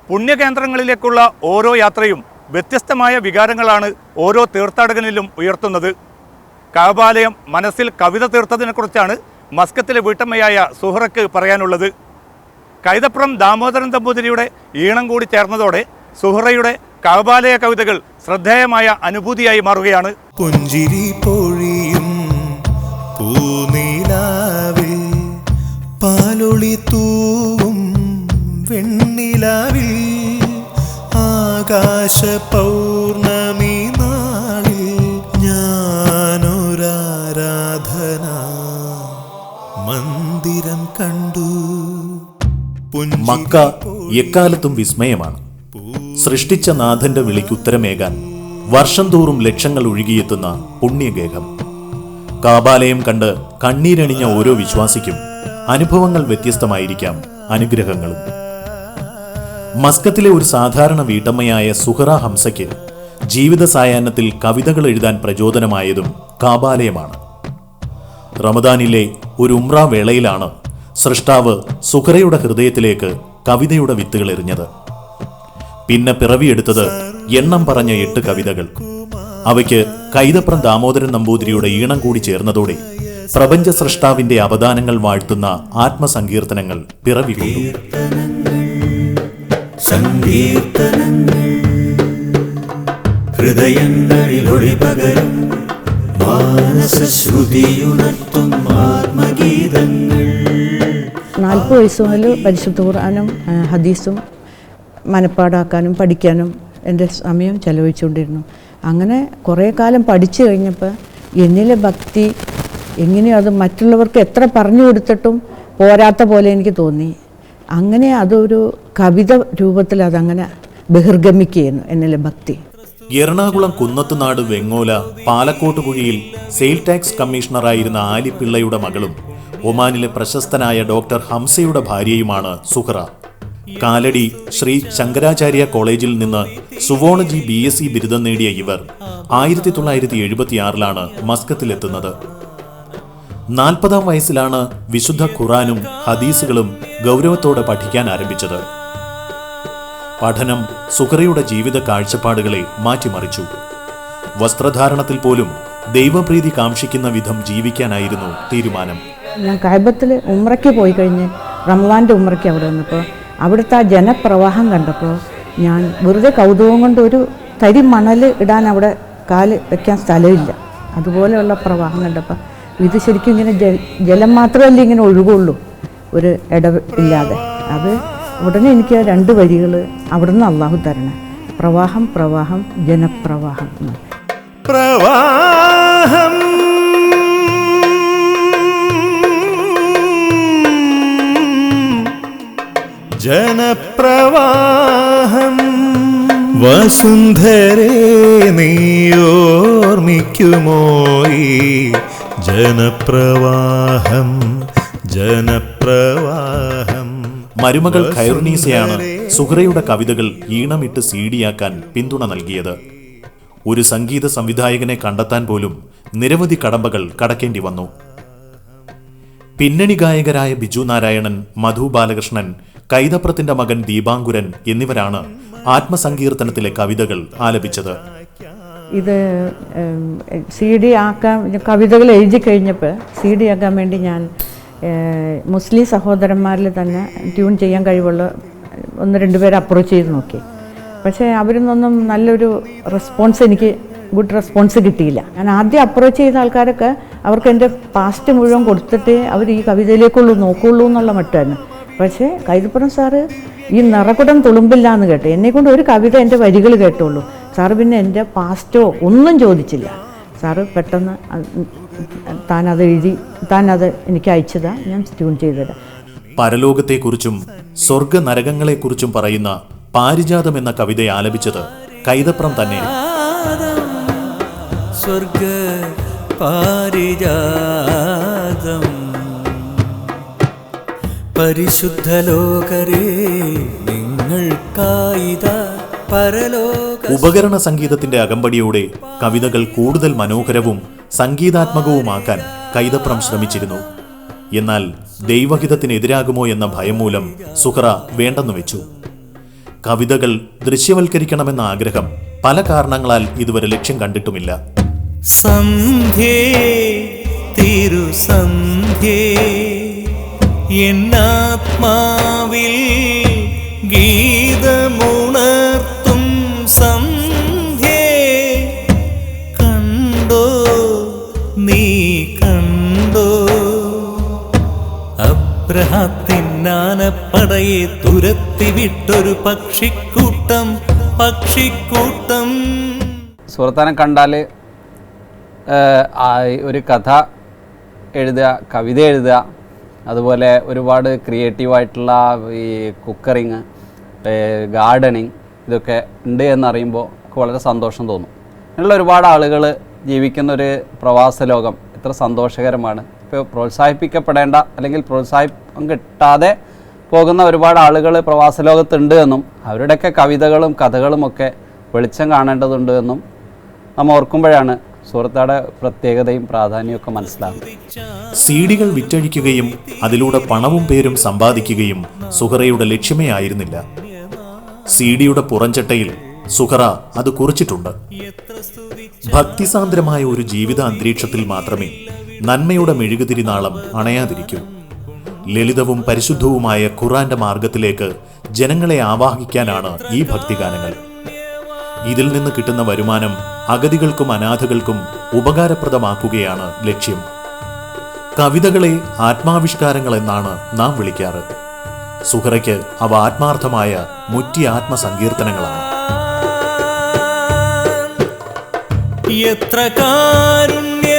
പുണ്യകേന്ദ്രങ്ങളിലേക്കുള്ള ഓരോ യാത്രയും വ്യത്യസ്തമായ വികാരങ്ങളാണ് ഓരോ തീർത്ഥാടകനിലും ഉയർത്തുന്നത്. കഅബാലയം മനസ്സിൽ കവിത തീർത്തതിനെക്കുറിച്ചാണ് മസ്കത്തിലെ വീട്ടമ്മയായ സുഹറയ്ക്ക് പറയാനുള്ളത്. കൈതപ്രം ദാമോദരൻ നമ്പൂതിരിയുടെ ഈണം കൂടി ചേർന്നതോടെ സുഹറയുടെ കഅബാലയ കവിതകൾ ശ്രദ്ധേയമായ അനുഭൂതിയായി മാറുകയാണ്. പുഞ്ചിരി പൊഴിയും പൂനിലാവിൽ പാലൊളി തൂവും വെണ്ണിലാവിൽ ആകാശ പൗർണമി നാളിൽ ഞാനൊരാരാധന മന്ദിരം കണ്ടു. മക്ക എക്കാലത്തും വിസ്മയമാണ്. സൃഷ്ടിച്ച നാഥന്റെ വിളിക്കുത്തരമേകാൻ വർഷം തോറും ലക്ഷങ്ങൾ ഒഴുകിയെത്തുന്ന പുണ്യഗേഹം. കഅബാലയം കണ്ട് കണ്ണീരണിഞ്ഞ ഓരോ വിശ്വാസിക്കും അനുഭവങ്ങൾ വ്യത്യസ്തമായിരിക്കാം, അനുഗ്രഹങ്ങളും. മസ്കത്തിലെ ഒരു സാധാരണ വീട്ടമ്മയായ സുഹറ ഹംസയ്ക്ക് ജീവിത സായാഹ്നത്തിൽ കവിതകൾ എഴുതാൻ പ്രചോദനമായതും കഅബാലയമാണ്. റമദാനിലെ ഒരു ഉംറ വേളയിലാണ് സൃഷ്ടാവ് സുഹറയുടെ ഹൃദയത്തിലേക്ക് കവിതയുടെ വിത്തുകൾ എറിഞ്ഞത്. പിന്നെ പിറവിയെടുത്തത് എണ്ണം പറഞ്ഞ 8 കവിതകൾ. അവയ്ക്ക് കൈതപ്രം ദാമോദരൻ നമ്പൂതിരിയുടെ ഈണം കൂടി ചേർന്നതോടെ പ്രപഞ്ച സൃഷ്ടാവിന്റെ അവദാനങ്ങൾ വാഴ്ത്തുന്ന ആത്മസങ്കീർത്തനങ്ങൾ പിറവികൊണ്ടു. ഹൃദയങ്ങളിൽ ഒളിപകരും മാനസശ്രുതിയുണർത്തും ആത്മഗീതങ്ങൾ. 40 വയസ്സ് മുതൽ പരിശുദ്ധ ഖുർആനും ഹദീസും മനപ്പാടാക്കാനും പഠിക്കാനും എൻ്റെ സമയം ചെലവഴിച്ചുകൊണ്ടിരുന്നു. അങ്ങനെ കുറേ കാലം പഠിച്ചു കഴിഞ്ഞപ്പോൾ എന്നിലെ ഭക്തി എങ്ങനെയോ അത് മറ്റുള്ളവർക്ക് എത്ര പറഞ്ഞു കൊടുത്തിട്ടും പോരാത്ത പോലെ എനിക്ക് തോന്നി. അങ്ങനെ അതൊരു കവിത രൂപത്തിൽ അതങ്ങനെ ബഹിർഗമിക്കുകയായിരുന്നു എന്നിലെ ഭക്തി. എറണാകുളം കുന്നത്തുനാട് വെങ്ങോല പാലക്കോട്ടുകുഴിയിൽ സെയിൽ ടാക്സ് കമ്മീഷണറായിരുന്ന ആലിപ്പിള്ളയുടെ മകളും ഒമാനിലെ പ്രശസ്തനായ ഡോക്ടർ ഹംസയുടെ ഭാര്യയുമാണ് സുഹറ. കാലടി ശ്രീ ശങ്കരാചാര്യ കോളേജിൽ നിന്ന് സുവോളജി BSc ബിരുദം നേടിയ ഇവർ 1976 മസ്കത്തിലെത്തുന്നത്. 40-ാം വയസ്സിലാണ് വിശുദ്ധ ഖുറാനും ഹദീസുകളും ഗൗരവത്തോടെ പഠിക്കാൻ ആരംഭിച്ചത്. പഠനം സുഹറയുടെ ജീവിത കാഴ്ചപ്പാടുകളെ മാറ്റിമറിച്ചു. വസ്ത്രധാരണത്തിൽ പോലും ദൈവപ്രീതി കാംക്ഷിക്കുന്ന വിധം ജീവിക്കാനായിരുന്നു തീരുമാനം. ഞാൻ കഅബത്തിൽ ഉംറയ്ക്ക് പോയി കഴിഞ്ഞ് റമദാൻ്റെ ഉംറയ്ക്ക് അവിടെ വന്നപ്പോൾ അവിടുത്തെ ആ ജനപ്രവാഹം കണ്ടപ്പോൾ ഞാൻ വെറുതെ കൗതുകം കൊണ്ട് ഒരു തരി മണൽ ഇടാൻ അവിടെ കാല് വെക്കാൻ സ്ഥലമില്ല. അതുപോലെയുള്ള പ്രവാഹം കണ്ടപ്പോൾ ഇത് ശരിക്കും ഇങ്ങനെ ജലം മാത്രമല്ല ഇങ്ങനെ ഒഴുകുള്ളൂ, ഒരു ഇടവില്ലാതെ. അത് ഉടനെ എനിക്ക് 2 വരികൾ അവിടുന്ന് അള്ളാഹു തരണം. പ്രവാഹം പ്രവാഹം ജനപ്രവാഹം. പ്രവാഹം ജനപ്രവാഹം വസുന്ധരേ നീയോർമ്മിക്കുമോ ഈ ജനപ്രവാഹം ജനപ്രവാഹം. മരുമകൾ ഖൈറുനീസയാണ് സുഹറയുടെ കവിതകൾ ഈണമിട്ട് CD-യാക്കാൻ പിന്തുണ നൽകിയത്. ഒരു സംഗീത സംവിധായകനെ കണ്ടെത്താൻ പോലും നിരവധി കടമ്പകൾ കടക്കേണ്ടി വന്നു. പിന്നണി ഗായകരായ ബിജു നാരായണൻ, മധു ബാലകൃഷ്ണൻ, കൈതപ്രത്തിന്റെ മകൻ ദീപാങ്കുരൻ എന്നിവരാണ് ആത്മസങ്കീർത്തനത്തിലെ കവിതകൾ ആലപിച്ചത്. ഇത് CD ആക്കാൻ കവിതകൾ എഴുതി കഴിഞ്ഞപ്പോൾ CD ആക്കാൻ വേണ്ടി ഞാൻ മുസ്ലിം സഹോദരന്മാരിൽ തന്നെ ട്യൂൺ ചെയ്യാൻ കഴിവുള്ള 1-2 പേരെ അപ്രോച്ച് ചെയ്ത് നോക്കി. പക്ഷേ അവരിൽ നിന്നൊന്നും നല്ലൊരു റെസ്പോൺസ്, എനിക്ക് ഗുഡ് റെസ്പോൺസ് കിട്ടിയില്ല. ഞാൻ ആദ്യം അപ്രോച്ച് ചെയ്ത ആൾക്കാരൊക്കെ അവർക്ക് എൻ്റെ പാസ്റ്റ് മുഴുവൻ കൊടുത്തിട്ട് അവർ ഈ കവിതയിലേക്കുള്ളൂ നോക്കുള്ളൂ എന്നുള്ള മട്ടായിരുന്നു. പക്ഷേ കൈതപ്പുറം സാറ് ഈ നിറകുടം തുളുമ്പില്ല എന്ന് കേട്ടു. എന്നെക്കൊണ്ട് ഒരു കവിത എൻ്റെ വരികൾ കേട്ടുള്ളൂ. സാറ് പിന്നെ എൻ്റെ പാസ്റ്റോ ഒന്നും ചോദിച്ചില്ല. സാറ് പെട്ടെന്ന് താനത് എഴുതി താനത് എനിക്ക് അയച്ചതാ, ഞാൻ ട്യൂൺ ചെയ്തത്. പരലോകത്തെക്കുറിച്ചും സ്വർഗ നരകങ്ങളെക്കുറിച്ചും പറയുന്ന പാരിജാതം എന്ന കവിത ആലപിച്ചത് കൈതപ്രം തന്നെ. സ്വർഗ പാരിജാതം പരിശുദ്ധ ലോകരേ നിങ്ങൾക്കായിത പരലോക. ഉപകരണ സംഗീതത്തിന്റെ അകമ്പടിയോടെ കവിതകൾ കൂടുതൽ മനോഹരവും സംഗീതാത്മകവുമാക്കാൻ കൈതപ്രം ശ്രമിച്ചിരുന്നു. എന്നാൽ ദൈവഹിതത്തിനെതിരാകുമോ എന്ന ഭയം മൂലം സുഹറ വേണ്ടെന്നു വെച്ചു. കവിതകൾ ദൃശ്യവൽക്കരിക്കണമെന്ന ആഗ്രഹം പല കാരണങ്ങളാൽ ഇതുവരെ ലക്ഷ്യം കണ്ടിട്ടുമില്ല. സന്ധ്യേ തിരുസന്ധ്യേ എന്നാത്മാവിൽ ഗീതമുണർത്തും സന്ധ്യേ കണ്ടോ നീ കണ്ടോ അബ്രഹത്തിനാനപ്പടയെ തുരത്തിവിട്ടൊരു പക്ഷിക്കൂട്ടം. സുഹൃത്താനെ കണ്ടാൽ ഒരു കഥ എഴുതുക, കവിത എഴുതുക, അതുപോലെ ഒരുപാട് ക്രിയേറ്റീവായിട്ടുള്ള ഈ കുക്കറിങ്, ഗാർഡനിങ് ഇതൊക്കെ ഉണ്ട് എന്നറിയുമ്പോൾ വളരെ സന്തോഷം തോന്നും. അങ്ങനെയുള്ള ഒരുപാട് ആളുകൾ ജീവിക്കുന്നൊരു പ്രവാസ ലോകം എത്ര സന്തോഷകരമാണ്. ഇപ്പോൾ പ്രോത്സാഹിപ്പിക്കപ്പെടേണ്ട അല്ലെങ്കിൽ പ്രോത്സാഹനം കിട്ടാതെ പോകുന്ന ഒരുപാട് ആളുകൾ പ്രവാസ ലോകത്തുണ്ട് എന്നും അവരുടെയൊക്കെ കവിതകളും കഥകളുമൊക്കെ വെളിച്ചം കാണേണ്ടതുണ്ട് എന്നും നമ്മൾ ഓർക്കുമ്പോഴാണ് സുഹൃത്താടെ പ്രത്യേകതയും പ്രാധാന്യമൊക്കെ മനസ്സിലാകുന്നത്. സീഡികൾ വിറ്റഴിക്കുകയും അതിലൂടെ പണവും പേരും സമ്പാദിക്കുകയും സുഹറയുടെ ലക്ഷ്യമേ ആയിരുന്നില്ല. സീഡിയുടെ പുറംചട്ടയിൽ സുഹറ അത് കുറിച്ചിട്ടുണ്ട്. ഭക്തിസാന്ദ്രമായ ഒരു ജീവിത അന്തരീക്ഷത്തിൽ മാത്രമേ നന്മയുടെ മെഴുകുതിരിനാളം അണയാതിരിക്കൂ. ലളിതവും പരിശുദ്ധവുമായ ഖുർആന്റെ മാർഗത്തിലേക്ക് ജനങ്ങളെ ആവാഹിക്കാനാണ് ഈ ഭക്തിഗാനങ്ങൾ. ഇതിൽ നിന്ന് കിട്ടുന്ന വരുമാനം അഗതികൾക്കും അനാഥകൾക്കും ഉപകാരപ്രദമാക്കുകയാണ് ലക്ഷ്യം. കവിതകളെ ആത്മാവിഷ്കാരങ്ങൾ എന്നാണ് നാം വിളിക്കാറ്. സുഹറയ്ക്ക് അവ ആത്മാർത്ഥമായ മുറ്റി ആത്മസങ്കീർത്തനങ്ങളാണ്. എത്ര കാരുണ്യ